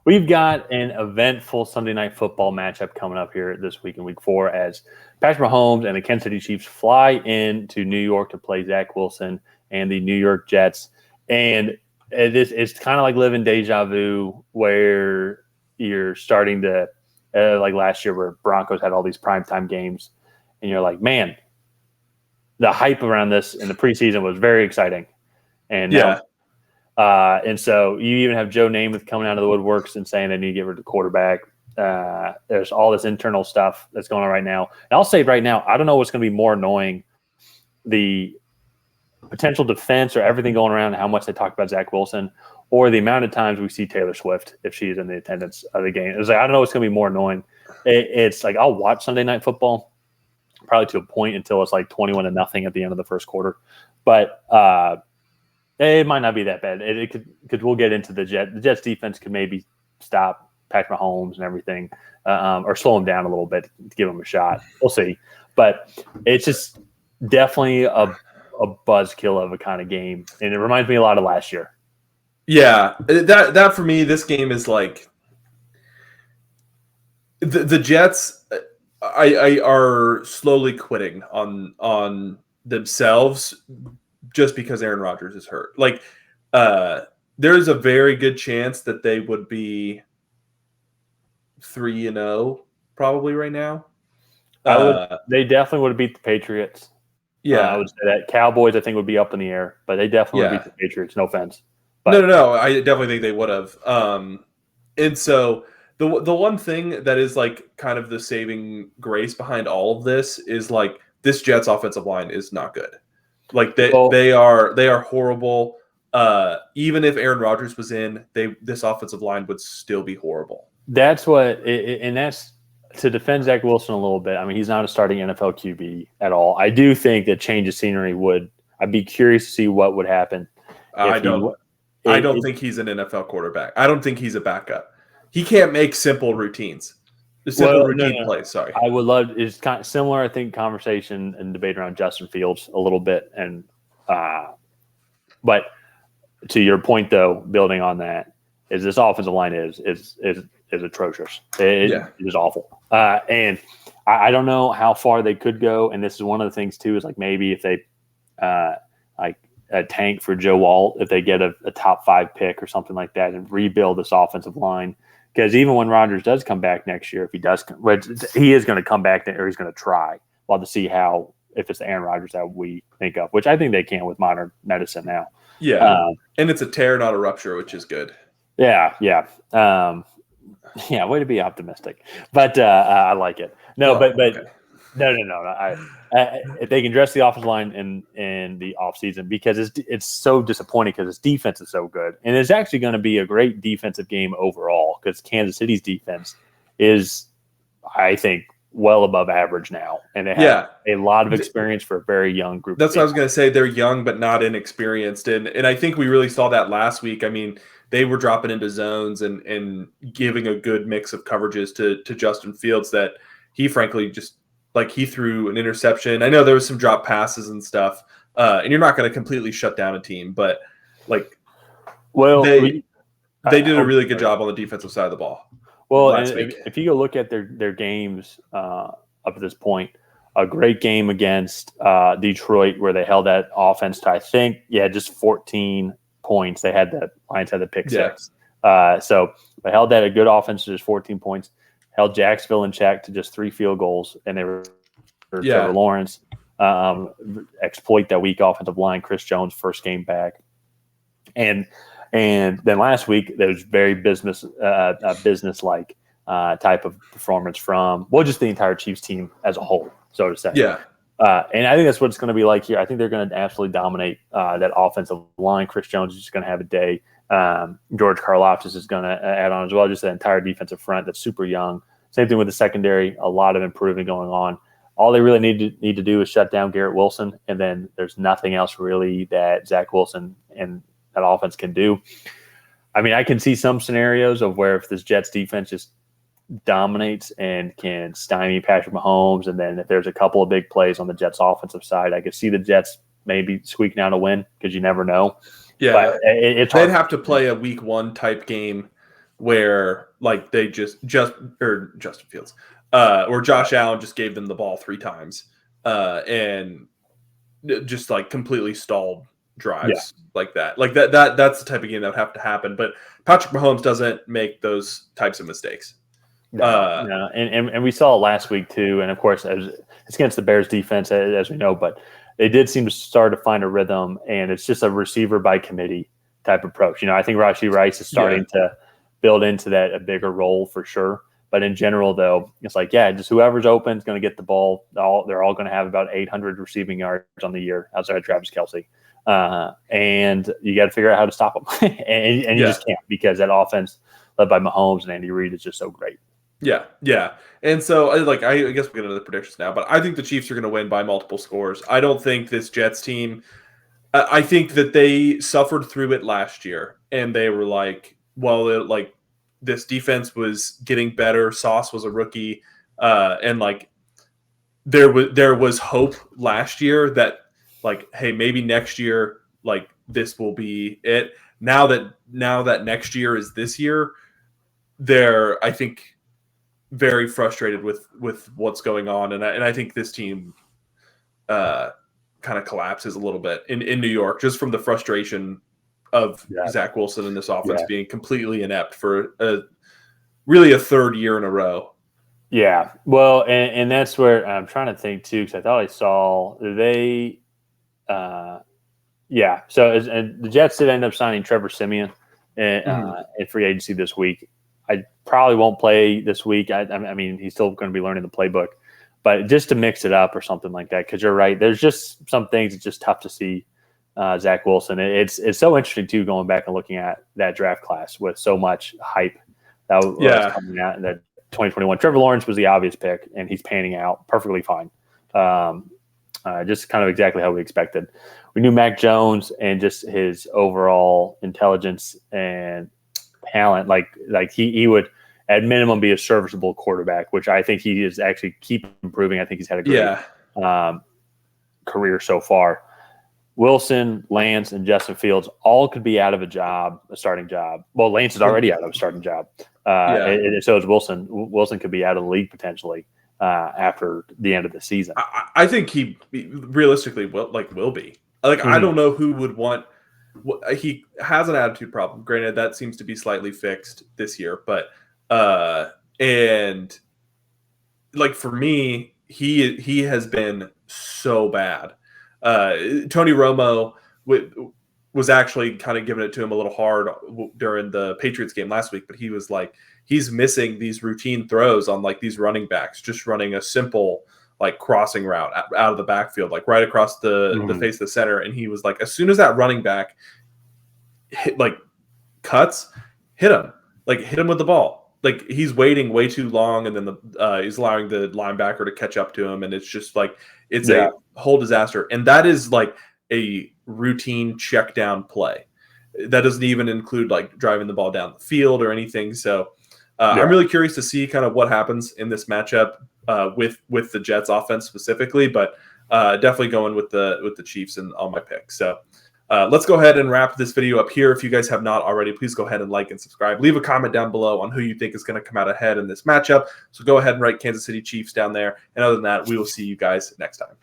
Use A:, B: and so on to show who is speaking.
A: We've got an eventful Sunday Night Football matchup coming up here this week in Week 4 as Patrick Mahomes and the Kansas City Chiefs fly into New York to play Zach Wilson and the New York Jets. And it's kind of like living deja vu where you're starting to like last year where Broncos had all these primetime games, and you're like, man, the hype around this in the preseason was very exciting. And now, and so you even have Joe Namath coming out of the woodworks and saying they need to get rid of the quarterback. There's all this internal stuff that's going on right now. And I'll say right now, I don't know what's going to be more annoying, the potential defense or everything going around and how much they talk about Zach Wilson, or the amount of times we see Taylor Swift if she's in the attendance of the game. It's like, I don't know what's going to be more annoying. It's like I'll watch Sunday Night Football probably to a point until it's like 21-0 at the end of the first quarter. But it might not be that bad. It could, because we'll get into the Jets. The Jets defense could maybe stop Patrick Mahomes and everything, or slow him down a little bit to give him a shot. We'll see. But it's just definitely a buzzkill of a kind of game, and it reminds me a lot of last year.
B: Yeah, that for me, this game is like the Jets. I are slowly quitting on themselves just because Aaron Rodgers is hurt. Like, there's a very good chance that they would be 3-0 probably right now.
A: They definitely would have beat the Patriots.
B: Yeah,
A: I would say that. Cowboys, I think, would be up in the air, but they definitely would beat the Patriots. No offense.
B: But no. I definitely think they would have. And so the one thing that is like kind of the saving grace behind all of this is like this Jets offensive line is not good. Like they are horrible. Even if Aaron Rodgers was in, this offensive line would still be horrible.
A: That's what, and that's to defend Zach Wilson a little bit. I mean, he's not a starting NFL QB at all. I do think that change of scenery would. I'd be curious to see what would happen.
B: I don't think he's an NFL quarterback. I don't think he's a backup. He can't make simple routines. Routine plays. Sorry,
A: I would love. It's kind of similar, I think, conversation and debate around Justin Fields a little bit, and but to your point, though, building on that, is this offensive line is atrocious. It is awful, and I don't know how far they could go. And this is one of the things too, is like maybe if they like a tank for Joe Alt, if they get a top 5 pick or something like that, and rebuild this offensive line. Because even when Rodgers does come back next year, if he does, he is going to come back, or he's going to try. We'll have to see if it's the Aaron Rodgers that we think of, which I think they can with modern medicine now.
B: Yeah, and it's a tear, not a rupture, which is good.
A: Yeah. Way to be optimistic, but I like it. No, but okay. No. If they can dress the offensive line in the offseason, because it's so disappointing because its defense is so good, and it's actually going to be a great defensive game overall because Kansas City's defense is, I think, well above average now, and they have a lot of experience for a very young group.
B: That's what I was going to say. They're young but not inexperienced, and I think we really saw that last week. I mean, they were dropping into zones and giving a good mix of coverages to Justin Fields that he frankly just. Like he threw an interception. I know there was some drop passes and stuff, and you're not going to completely shut down a team, but like, they did a really good job on the defensive side of the ball.
A: Well, if you go look at their games up at this point, a great game against Detroit where they held that offense to just 14 points. The Lions had the pick six, so they held that a good offense to just 14 points. Held Jacksonville in check to just 3 field goals, and they were Trevor Lawrence exploit that weak offensive line. Chris Jones first game back, and then last week there was very business-like type of performance from just the entire Chiefs team as a whole, so to say.
B: Yeah.
A: And I think that's what it's going to be like here. I think they're going to absolutely dominate that offensive line. Chris Jones is just going to have a day. George Karlaftis is going to add on as well, just the entire defensive front that's super young. Same thing with the secondary, a lot of improvement going on. All they really need to do is shut down Garrett Wilson, and then there's nothing else really that Zach Wilson and that offense can do. I mean, I can see some scenarios of where if this Jets defense just dominates and can stymie Patrick Mahomes, and then if there's a couple of big plays on the Jets offensive side, I could see the Jets maybe squeaking out a win because you never know.
B: Yeah,
A: but it's
B: they'd have to play a week 1 type game where like they or Justin Fields or Josh Allen just gave them the ball 3 times and just like completely stalled drives like that. Like that's the type of game that would have to happen. But Patrick Mahomes doesn't make those types of mistakes.
A: No. And we saw it last week too. And of course, it's against the Bears defense, as we know, but they did seem to start to find a rhythm, and it's just a receiver by committee type approach. I think Rashee Rice is starting to build into that a bigger role for sure. But in general, though, it's like, just whoever's open is going to get the ball. They're all going to have about 800 receiving yards on the year outside of Travis Kelce. And you got to figure out how to stop them. and you just can't, because that offense led by Mahomes and Andy Reid is just so great.
B: Yeah. And so, I guess we'll get into the predictions now, but I think the Chiefs are going to win by multiple scores. I don't think this Jets team – I think that they suffered through it last year, and they were like, well, this defense was getting better. Sauce was a rookie, and like there was hope last year that like, hey, maybe next year like this will be it. Now that next year is this year, they're, I think, very frustrated with what's going on, and I think this team kind of collapses a little bit in New York just from the frustration of Zach Wilson and this offense being completely inept for really a third year in a row.
A: Yeah, well, and that's where I'm trying to think too, because I thought I saw they, so and the Jets did end up signing Trevor Siemian in free agency this week. I probably won't play this week. I mean, he's still going to be learning the playbook, but just to mix it up or something like that, because you're right. There's just some things it's just tough to see Zach Wilson. It's so interesting too, going back and looking at that draft class with so much hype that was coming out in that 2021. Trevor Lawrence was the obvious pick, and he's panning out perfectly fine. Just kind of exactly how we expected. We knew Mac Jones and just his overall intelligence and talent, like he would at minimum be a serviceable quarterback, which I think he is actually keep improving. I think he's had a great career so far. Wilson, Lance, and Justin Fields all could be out of a starting job. Well, Lance is already out of a starting job. And so is Wilson. Wilson could be out of the league potentially after the end of the season.
B: I think he realistically will be. I don't know who would want. He has an attitude problem. Granted, that seems to be slightly fixed this year, but and like for me, he has been so bad. Tony Romo was actually kind of giving it to him a little hard during the Patriots game last week, but he was like, he's missing these routine throws on like these running backs, just running a simple like crossing route out of the backfield, like right across the face of the center. And he was like, as soon as that running back cuts, hit him with the ball. Like he's waiting way too long, and then he's allowing the linebacker to catch up to him, and it's just like it's a whole disaster. And that is like a routine check down play. That doesn't even include like driving the ball down the field or anything. So I'm really curious to see kind of what happens in this matchup with the Jets offense specifically, but definitely going with the Chiefs and on my pick. So let's go ahead and wrap this video up here. If you guys have not already, please go ahead and like and subscribe. Leave a comment down below on who you think is going to come out ahead in this matchup. So go ahead and write Kansas City Chiefs down there. And other than that, we will see you guys next time.